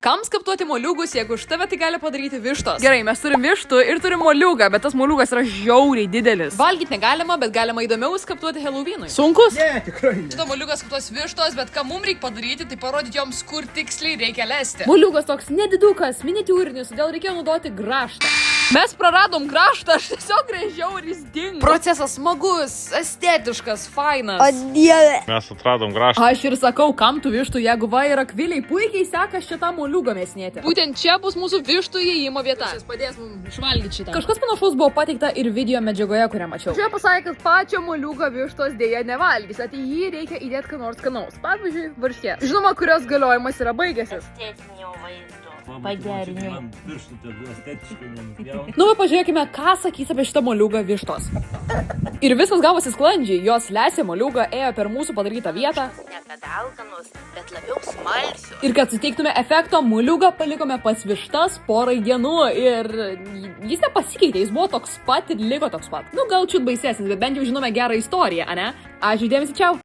Kam skaptuoti moliūgus, jeigu už tave tai gali padaryti vištos? Gerai, mes turim vištų ir turim moliūgą, bet tas moliūgas yra žiauriai didelis. Valgyti negalima, bet galima įdomiau skaptuoti Halloweenui. Sunkus? Ne, tikrai ne. Šitą moliūgą skaptuos vištos, bet ką mums reikia padaryti, tai parodyti joms, kur tiksliai reikia lesti. Moliūgas toks nedidukas, miniatiūrinis, todėl reikėjo naudoti grąžtą. Mes praradom grąžtą, aš tiesiog grįžau ir jis dingo. Procesas smagus, estetiškas, fainas. Dieve. Mes atradom grąžtą. Aš ir sakau, kam tu vištų, jeigu va ir akviliai puikiai seka šitą moliūgą mėsnėti. Būtent čia bus mūsų vištų įėjimo vieta. Šis padės mums išvalgyti šitą. Kažkas panašaus buvo pateikta ir video medžiagoje, kurią mačiau. Čia pasakė, kad pačio moliūgo vištos dėja nevalgys, at į jį reikia įdėti ką nors skanaus. Pavyzdžiui, varškės. Žinoma, kurios galiojimas yra baigęsis. Estetinio vaizdo. Pagerinimo. Nu, va, pažiūrėkime, ką sakys apie šitą moliūgą vištos. Ir viskas gavosi sklandžiai, jos lesė moliūgą, ėjo per mūsų padarytą vietą. Ne kad alkanos, bet labiau smalsios. Ir kad suteiktume efekto, moliūgą palikome pas vištas porai dienų ir jis nepasikeitė, jis buvo toks pat ir liko toks pat. Nu, gal čiut baisesnis, bet bent jau žinome gerą istoriją, ane? Ačiū dėmesį, čiau.